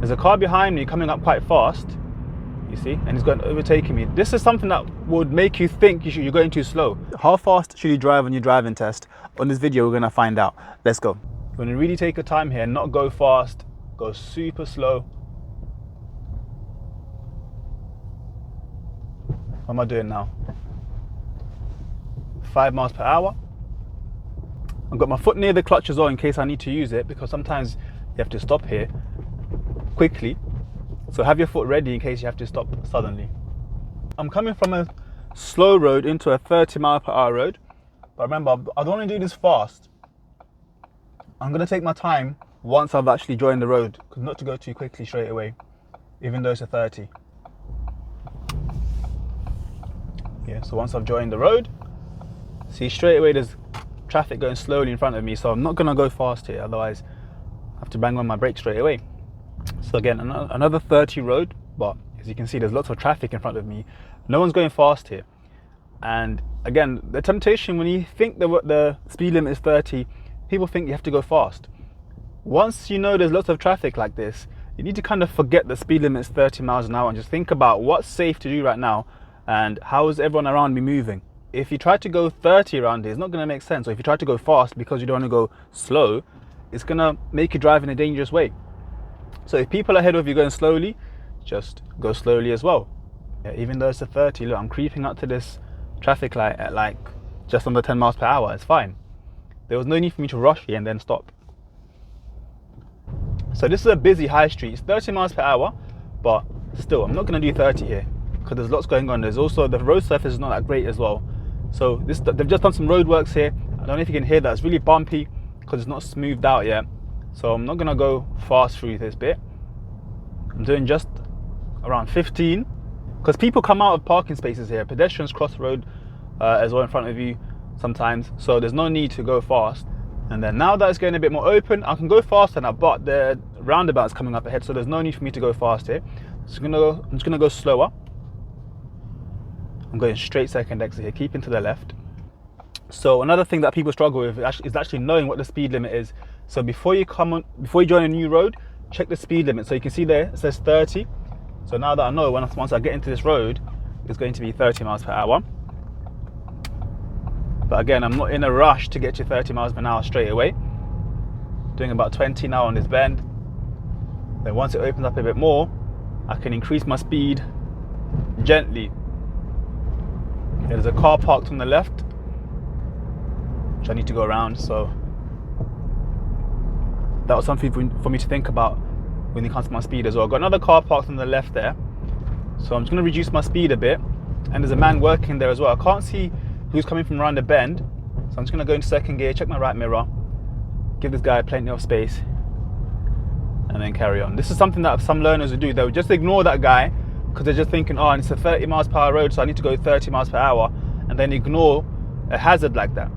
There's a car behind me coming up quite fast, you see, and he's going overtaking me. This is something that would make you think you're going too slow. How fast should you drive on your driving test? On this video, we're going to find out. Let's go. You're going to really take your time here, not go fast, go super slow. What am I doing now? 5 miles per hour. I've got my foot near the clutch as well in case I need to use it, because sometimes you have to stop here quickly. So have your foot ready in case you have to stop suddenly. I'm coming from a slow road into a 30 mile per hour road. But remember, I don't want to do this fast. I'm going to take my time once I've actually joined the road, because not to go too quickly straight away, even though it's a 30. Yeah, so once I've joined the road, see straight away there's traffic going slowly in front of me, so I'm not going to go fast here, otherwise I have to bang on my brakes straight away. So again, another 30 road, but as you can see there's lots of traffic in front of me. No one's going fast here. And again, the temptation when you think the speed limit is 30, people think you have to go fast. Once you know there's lots of traffic like this, you need to kind of forget the speed limit is 30 miles an hour and just think about what's safe to do right now and how is everyone around me moving. If you try to go 30 around here, it's not going to make sense. Or if you try to go fast because you don't want to go slow, it's going to make you drive in a dangerous way. So if people ahead of you going slowly, just go slowly as well. Yeah, even though it's a 30, look, I'm creeping up to this traffic light at like just under 10 miles per hour. It's fine. There was no need for me to rush here and then stop. So this is a busy high street. It's 30 miles per hour, but still, I'm not going to do 30 here because there's lots going on. There's also, the road surface is not that great as well. So they've just done some road works here. I don't know if you can hear that. It's really bumpy because it's not smoothed out yet. So I'm not going to go fast through this bit. I'm doing just around 15 because people come out of parking spaces here. Pedestrians cross the road as well in front of you sometimes. So there's no need to go fast. And then now that it's getting a bit more open, I can go faster now, but the roundabout's coming up ahead. So there's no need for me to go fast here. I'm just going to go slower. I'm going straight second exit here, keeping to the left. So another thing that people struggle with is actually knowing what the speed limit is. So before you join a new road, check the speed limit. So you can see there, it says 30. So now that I know, once I get into this road, it's going to be 30 miles per hour. But again, I'm not in a rush to get to 30 miles per hour straight away. Doing about 20 now on this bend. Then once it opens up a bit more, I can increase my speed gently. There's a car parked on the left, which I need to go around, so that was something for me to think about when it comes to my speed as well. I've got another car parked on the left there, so I'm just going to reduce my speed a bit, and there's a man working there as well. I can't see who's coming from around the bend, so I'm just going to go into second gear, check my right mirror, give this guy plenty of space, and then carry on. This is something that some learners would do. They would just ignore that guy because they're just thinking, oh, it's a 30 miles per hour road, so I need to go 30 miles per hour, and then ignore a hazard like that.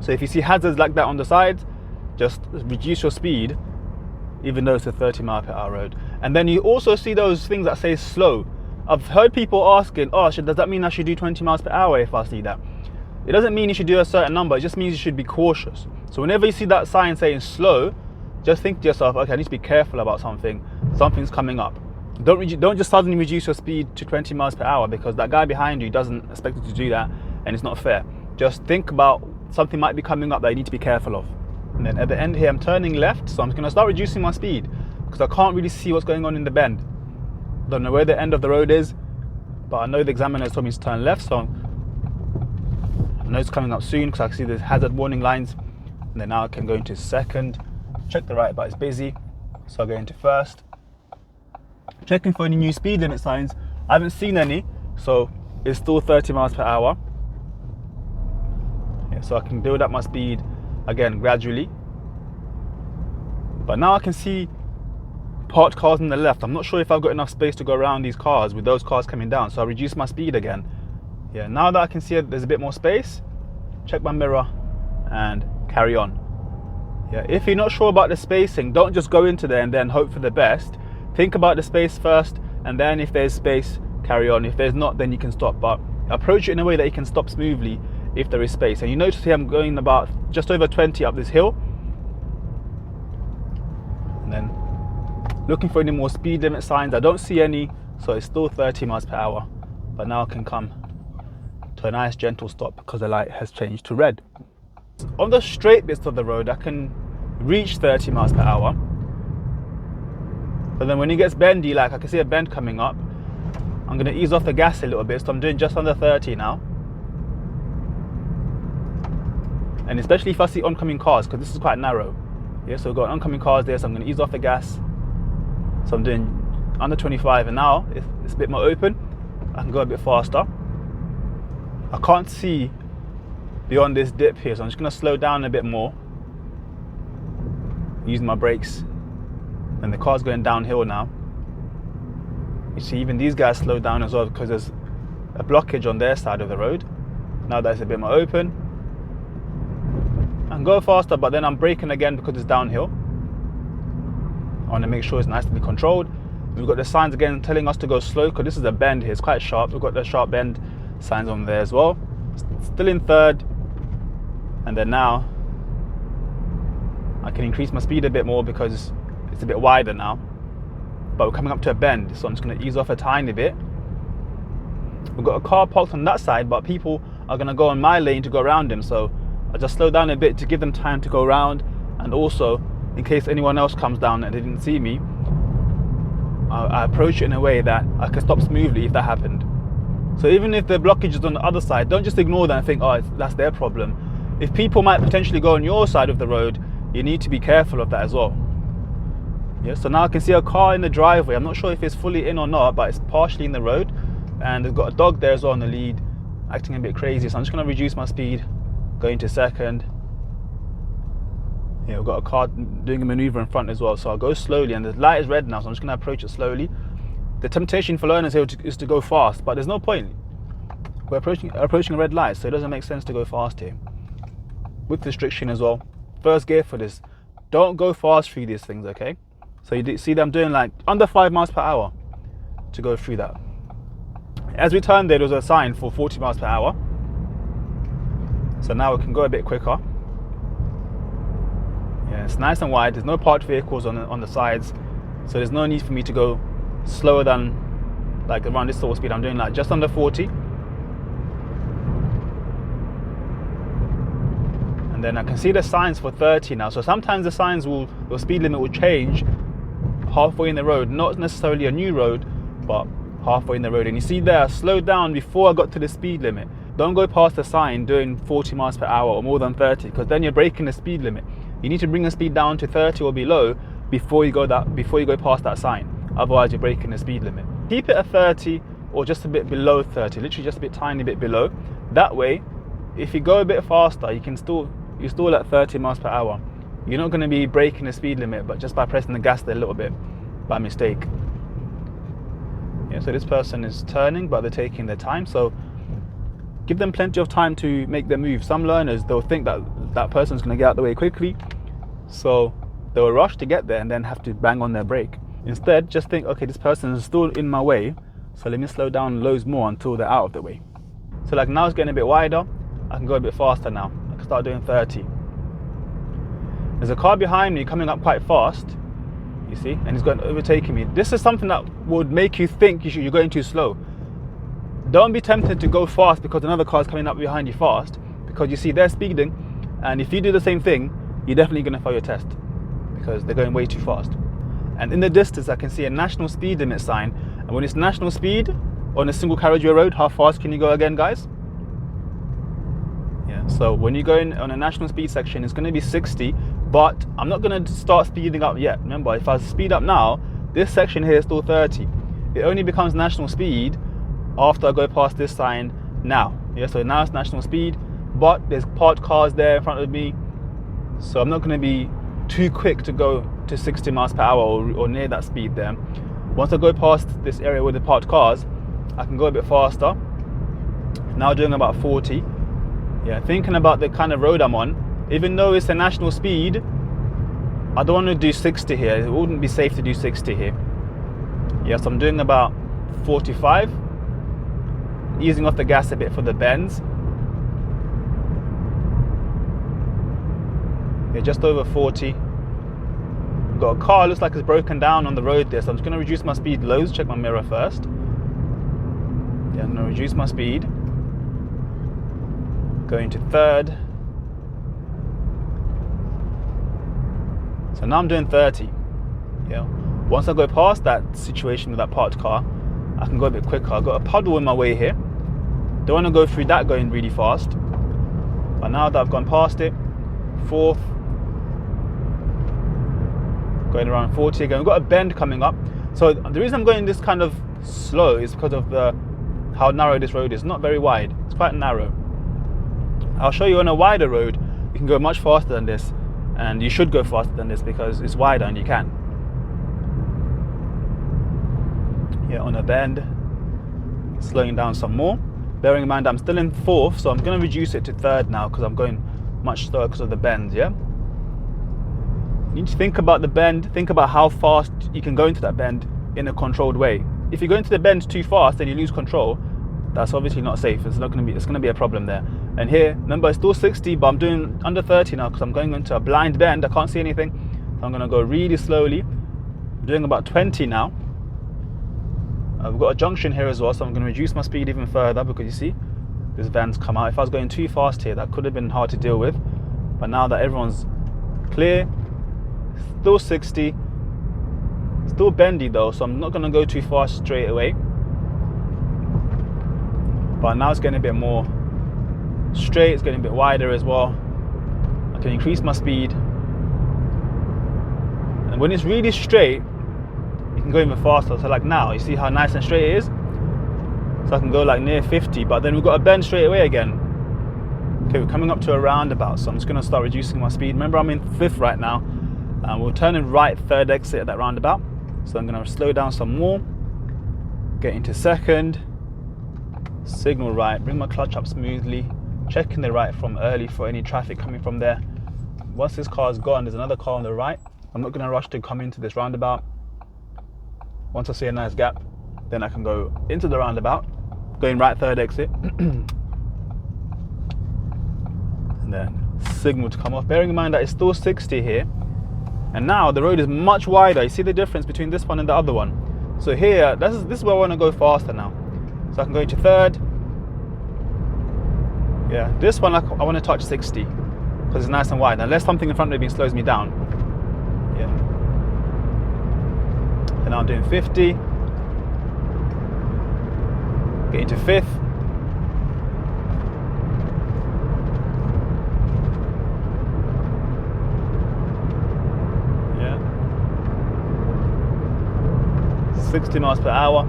So if you see hazards like that on the side, just reduce your speed, even though it's a 30 mile per hour road. And then you also see those things that say slow. I've heard people asking, oh, does that mean I should do 20 miles per hour if I see that? It doesn't mean you should do a certain number, it just means you should be cautious. So whenever you see that sign saying slow, just think to yourself, okay, I need to be careful about something. Something's coming up. Don't just suddenly reduce your speed to 20 miles per hour because that guy behind you doesn't expect you to do that, and it's not fair. Just think about something might be coming up that you need to be careful of. And then at the end here, I'm turning left, so I'm just going to start reducing my speed because I can't really see what's going on in the bend. Don't know where the end of the road is, but I know the examiner told me to turn left, so I know it's coming up soon because I can see the hazard warning lines. And then now I can go into second, check the right, but it's busy, so I go into first. Checking for any new speed limit signs. I haven't seen any, so it's still 30 miles per hour. Yeah, so I can build up my speed again gradually. But now I can see parked cars on the left. I'm not sure if I've got enough space to go around these cars with those cars coming down, so I reduce my speed again. Yeah, now that I can see there's a bit more space, check my mirror and carry on. Yeah, if you're not sure about the spacing, don't just go into there and then hope for the best. Think about the space first, and then if there's space, carry on. If there's not, then you can stop, but approach it in a way that you can stop smoothly if there is space. And you notice here I'm going about just over 20 up this hill, and then Looking for any more speed limit signs. I don't see any, so it's still 30 miles per hour. But now I can come to a nice gentle stop because the light has changed to red. On the straight bits of the road, I can reach 30 miles per hour. But then when it gets bendy, like I can see a bend coming up, I'm going to ease off the gas a little bit. So I'm doing just under 30 now. And especially if I see oncoming cars, because this is quite narrow. Yeah, so we've got oncoming cars there, so I'm going to ease off the gas. So I'm doing under 25, and now it's a bit more open. I can go a bit faster. I can't see beyond this dip here, so I'm just going to slow down a bit more. Using my brakes. And the car's going downhill now. You see, even these guys slowed down as well because there's a blockage on their side of the road. Now that it's a bit more open, I can go faster, but then I'm braking again because it's downhill. I want to make sure it's nicely controlled. We've got the signs again telling us to go slow because this is a bend here. It's quite sharp. We've got the sharp bend signs on there as well. Still in third. And then now I can increase my speed a bit more because it's a bit wider now. But we're coming up to a bend, so I'm just going to ease off a tiny bit. We've got a car parked on that side, but people are going to go on my lane to go around him. So I just slow down a bit to give them time to go around, and also in case anyone else comes down and they didn't see me, I approach it in a way that I can stop smoothly if that happened. So even if the blockage is on the other side, don't just ignore that and think, oh, that's their problem. If people might potentially go on your side of the road, you need to be careful of that as well. Yeah, so now I can see a car in the driveway. I'm not sure if it's fully in or not, but it's partially in the road. And they've got a dog there as well on the lead, acting a bit crazy. So I'm just going to reduce my speed, going to second. Yeah, we've got a car doing a maneuver in front as well. So I'll go slowly, and the light is red now, so I'm just going to approach it slowly. The temptation for learners here is to go fast, but there's no point. We're approaching a red light, so it doesn't make sense to go fast here. With restriction as well. First gear for this. Don't go fast through these things, okay? So you see that I'm doing like under 5 miles per hour to go through that. As we turned there was a sign for 40 miles per hour. So now we can go a bit quicker. Yeah, it's nice and wide. There's no parked vehicles on the sides. So there's no need for me to go slower than like around this sort of speed. I'm doing like just under 40. And then I can see the signs for 30 now. So sometimes the signs the speed limit will change halfway in the road, not necessarily a new road, but halfway in the road. And you see there, I slowed down before I got to the speed limit. Don't go past the sign doing 40 miles per hour or more than 30, because then you're breaking the speed limit. You need to bring the speed down to 30 or below before you go past that sign. Otherwise, you're breaking the speed limit. Keep it at 30 or just a bit below 30, literally just a tiny bit below. That way, if you go a bit faster, you're still at 30 miles per hour. You're not going to be breaking the speed limit, but just by pressing the gas there a little bit by mistake. Yeah, so this person is turning, but they're taking their time. So give them plenty of time to make their move. Some learners, they'll think that person's going to get out of the way quickly, so they'll rush to get there and then have to bang on their brake. Instead, just think, okay, this person is still in my way, so let me slow down loads more until they're out of the way. So like now it's getting a bit wider, I can go a bit faster now. I can start doing 30. There's a car behind me coming up quite fast, you see, and he's overtaking me. This is something that would make you think you're going too slow. Don't be tempted to go fast because another car is coming up behind you fast, because you see they're speeding, and if you do the same thing, you're definitely going to fail your test because they're going way too fast. And in the distance, I can see a national speed limit sign. And when it's national speed on a single carriageway road, how fast can you go again, guys? Yeah, so when you go in on a national speed section, it's going to be 60, but I'm not going to start speeding up yet. Remember, if I speed up now, this section here is still 30. It only becomes national speed after I go past this sign now. Yeah, so now it's national speed, but there's parked cars there in front of me, so I'm not going to be too quick to go to 60 miles per hour or near that speed there. Once I go past this area with the parked cars, I can go a bit faster. Now doing about 40. Yeah, thinking about the kind of road I'm on, even though it's a national speed, I don't want to do 60 here. It wouldn't be safe to do 60 here. Yes, I'm doing about 45, easing off the gas a bit for the bends. Yeah, just over 40. got a car, looks like it's broken down on the road there, so I'm just going to reduce my speed loads. Check my mirror first. Yeah, I'm going to reduce my speed. Going to third. So now I'm doing 30. Yeah. Once I go past that situation with that parked car, I can go a bit quicker. I've got a puddle in my way here. Don't want to go through that going really fast. But now that I've gone past it, fourth, going around 40 again. We've got a bend coming up. So the reason I'm going this kind of slow is because of how narrow this road is. Not very wide, it's quite narrow. I'll show you on a wider road, you can go much faster than this, and you should go faster than this because it's wider and you can. Yeah, on a bend, slowing down some more. Bearing in mind I'm still in fourth, so I'm going to reduce it to third now because I'm going much slower because of the bends, yeah? You need to think about the bend, think about how fast you can go into that bend in a controlled way. If you go into the bend too fast and you lose control, that's obviously not safe. It's going to be a problem there. And here, remember, it's still 60, but I'm doing under 30 now because I'm going into a blind bend. I can't see anything, so I'm going to go really slowly. I'm doing about 20 now. I've got a junction here as well, so I'm going to reduce my speed even further because you see, this van's come out. If I was going too fast here, that could have been hard to deal with. But now that everyone's clear, still 60, still bendy though, so I'm not going to go too fast straight away. But now it's getting a bit more straight, it's getting a bit wider as well. I can increase my speed. And when it's really straight, you can go even faster. So like now, you see how nice and straight it is? So I can go like near 50, but then we've got a bend straight away again. Okay, we're coming up to a roundabout, so I'm just going to start reducing my speed. Remember, I'm in fifth right now, and we're turning right, third exit at that roundabout. So I'm going to slow down some more, get into second, signal right, bring my clutch up smoothly, checking the right from early for any traffic coming from there. Once this car is gone, there's another car on the right. I'm not going to rush to come into this roundabout. Once I see a nice gap, then I can go into the roundabout, going right third exit, and then signal to come off. Bearing in mind that it's still 60 here, and now the road is much wider. You see the difference between this one and the other one. So here, this is where I want to go faster now. So I can go into third. Yeah, this one I want to touch 60 because it's nice and wide, unless something in front of me slows me down. Yeah. And now I'm doing 50. Get into fifth. Yeah. 60 miles per hour.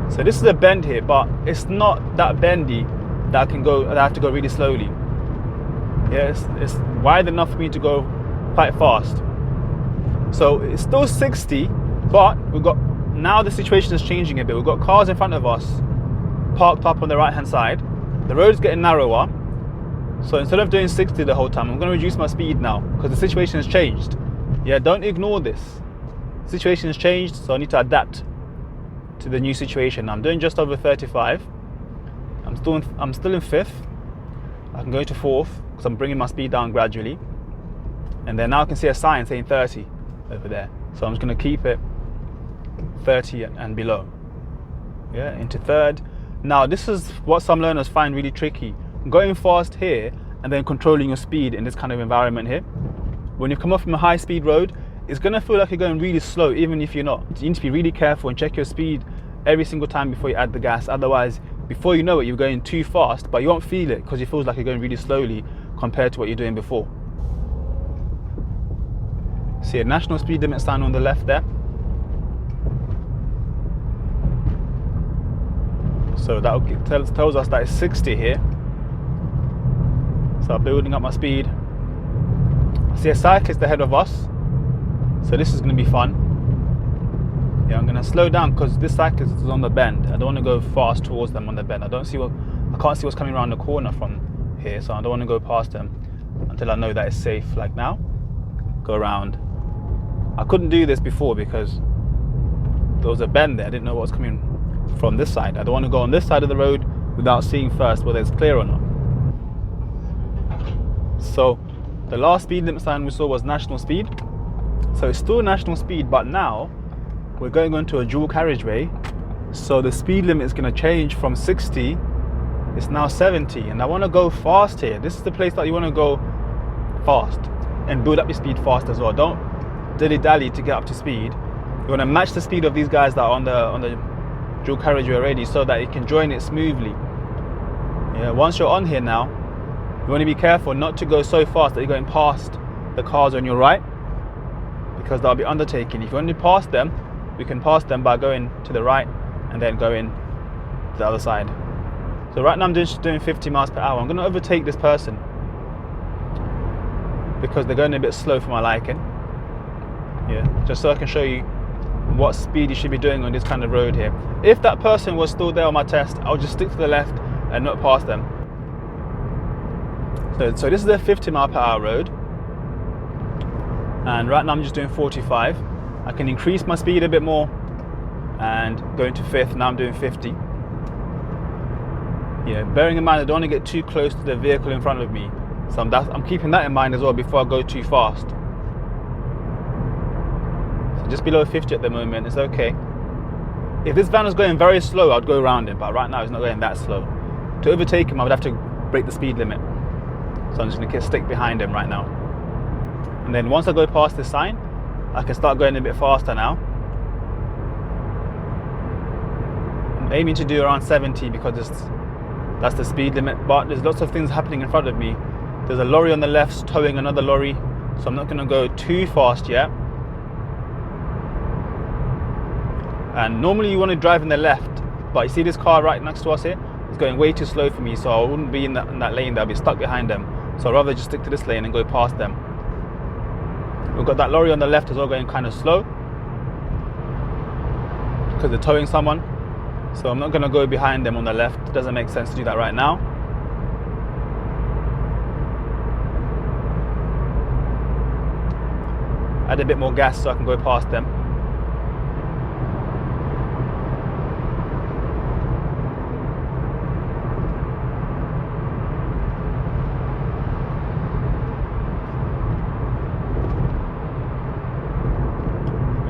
So this is a bend here, but it's not that bendy that I have to go really slowly. Yeah, it's wide enough for me to go quite fast. So it's still 60, but now the situation is changing a bit. We've got cars in front of us parked up on the right hand side. The road's getting narrower. So instead of doing 60 the whole time, I'm going to reduce my speed now because the situation has changed. Yeah, don't ignore this. The situation has changed, so I need to adapt to the new situation. I'm doing just over 35. I'm still in fifth. I can go to fourth because I'm bringing my speed down gradually. And then now I can see a sign saying 30 over there. So I'm just going to keep it 30 and below. Yeah, into third. Now this is what some learners find really tricky. Going fast here and then controlling your speed in this kind of environment here. When you come off from a high speed road, it's going to feel like you're going really slow even if you're not. You need to be really careful and check your speed every single time before you add the gas. Otherwise, before you know it, you're going too fast, but you won't feel it because it feels like you're going really slowly compared to what you're doing before. See a national speed limit sign on the left there. So that tells us that it's 60 here. So I'm building up my speed. I see a cyclist ahead of us. So this is going to be fun. Yeah, I'm going to slow down because this cyclist is on the bend. I don't want to go fast towards them on the bend. I can't see what's coming around the corner from here, so I don't want to go past them until I know that it's safe. Like now, go around. I couldn't do this before because there was a bend there. I didn't know what was coming from this side. I don't want to go on this side of the road without seeing first whether it's clear or not. So The last speed limit sign we saw was national speed. So it's still national speed, but now we're going onto a dual carriageway. So the speed limit is going to change from 60, it's now 70. And I want to go fast here. This is the place that you want to go fast and build up your speed fast as well. Don't dilly-dally to get up to speed. You want to match the speed of these guys that are on the dual carriageway already, so that you can join it smoothly. Yeah, once you're on here now, you want to be careful not to go so fast that you're going past the cars on your right, because they'll be undertaking. If you want to pass them, we can pass them by going to the right and then going to the other side. So right now I'm just doing 50 miles per hour. I'm going to overtake this person because they're going a bit slow for my liking. Yeah, just so I can show you what speed you should be doing on this kind of road here. If that person was still there on my test, I'll just stick to the left and not pass them. So this is a 50 mile per hour road, and right now I'm just doing 45. I can increase my speed a bit more and go into fifth. Now I'm doing 50. Yeah, bearing in mind I don't want to get too close to the vehicle in front of me, so I'm keeping that in mind as well before I go too fast. So just below 50 at the moment, it's okay. If this van was going very slow, I'd go around it, but right now it's not going that slow. To overtake him, I would have to break the speed limit. So I'm just going to stick behind him right now. And then once I go past this sign, I can start going a bit faster now. I'm aiming to do around 70 because that's the speed limit, but there's lots of things happening in front of me. There's a lorry on the left towing another lorry, so I'm not going to go too fast yet. And normally you want to drive in the left, but you see this car right next to us here? It's going way too slow for me, so I wouldn't be in that lane there. I'll be stuck behind them. So I'd rather just stick to this lane and go past them. We've got that lorry on the left as well going kind of slow because they're towing someone. So I'm not going to go behind them on the left. It doesn't make sense to do that right now. Add a bit more gas so I can go past them.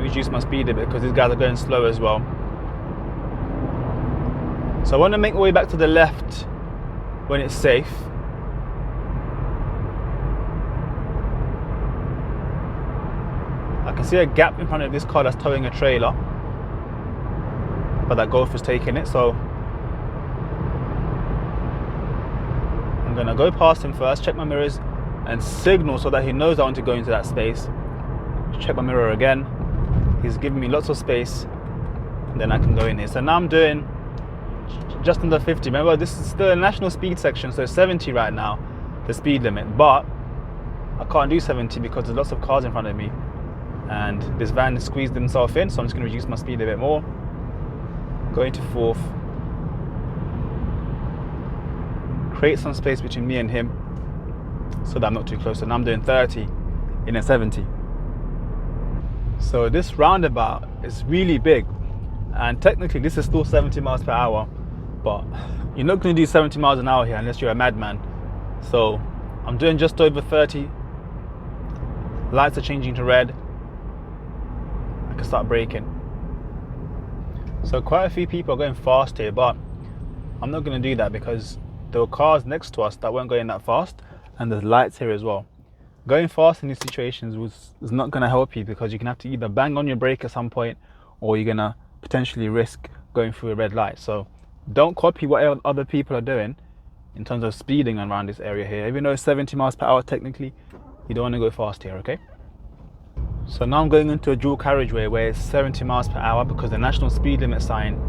Reduce my speed a bit because these guys are going slow as well. So I want to make my way back to the left when it's safe. I can see a gap in front of this car that's towing a trailer, but that Golf is taking it, so I'm going to go past him first, check my mirrors and signal so that he knows I want to go into that space. Check my mirror again. He's giving me lots of space, and then I can go in here. So now I'm doing just under 50. Remember, this is the national speed section, so 70 right now, the speed limit. But I can't do 70 because there's lots of cars in front of me, and this van has squeezed himself in. So I'm just going to reduce my speed a bit more. Go into fourth. Create some space between me and him so that I'm not too close. So now I'm doing 30 in a 70. So this roundabout is really big, and technically this is still 70 miles per hour, but you're not going to do 70 miles an hour here unless you're a madman. So I'm doing just over 30. Lights are changing to red. I can start braking. So quite a few people are going fast here, but I'm not going to do that because there were cars next to us that weren't going that fast, and there's lights here as well. Going fast in these situations is not going to help you because you're going to have to either bang on your brake at some point, or you're going to potentially risk going through a red light. So don't copy what other people are doing in terms of speeding around this area here. Even though it's 70 miles per hour technically, you don't want to go fast here, okay? So now I'm going into a dual carriageway where it's 70 miles per hour because the national speed limit sign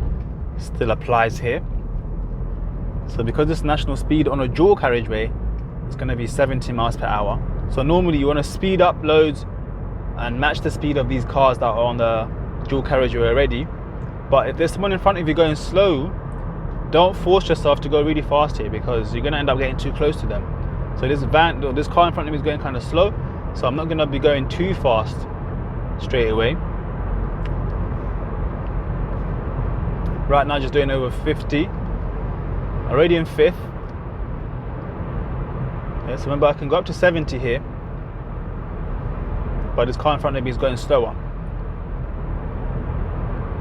still applies here. So because it's national speed on a dual carriageway, it's going to be 70 miles per hour. So normally you want to speed up loads and match the speed of these cars that are on the dual carriageway already. But if there's someone in front of you going slow, don't force yourself to go really fast here because you're going to end up getting too close to them. So this car in front of me is going kind of slow, so I'm not going to be going too fast straight away. Right now just doing over 50, already in fifth. Yes, remember I can go up to 70 here but this car in front of me is going slower.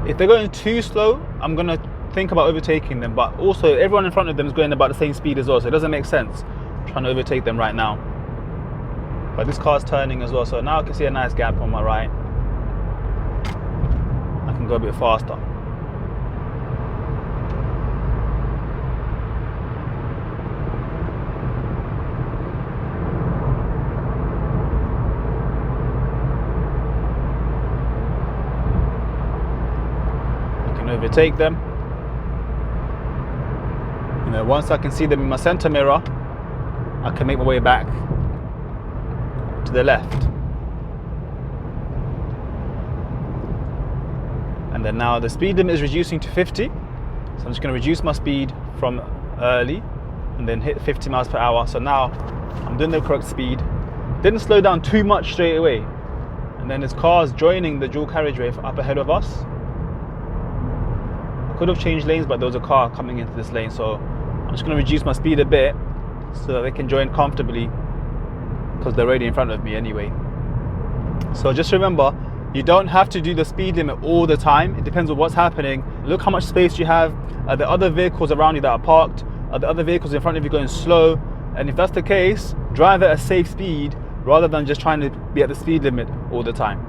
If they're going too slow, I'm going to think about overtaking them, but also everyone in front of them is going about the same speed as well, so it doesn't make sense trying to overtake them right now. But this car's turning as well, so now I can see a nice gap on my right. I can go a bit faster. Overtake them. You know, once I can see them in my center mirror, I can make my way back to the left. And then now the speed limit is reducing to 50, so I'm just going to reduce my speed from early and then hit 50 miles per hour. So now I'm doing the correct speed. Didn't slow down too much straight away, and then there's cars joining the dual carriageway up ahead of us. Could have changed lanes, but there was a car coming into this lane, so I'm just going to reduce my speed a bit so that they can join comfortably, because they're already in front of me anyway. So just remember, you don't have to do the speed limit all the time. It depends on what's happening. Look how much space you have. Are there other vehicles around you that are parked? Are there other vehicles in front of you going slow? And if that's the case, drive at a safe speed rather than just trying to be at the speed limit all the time.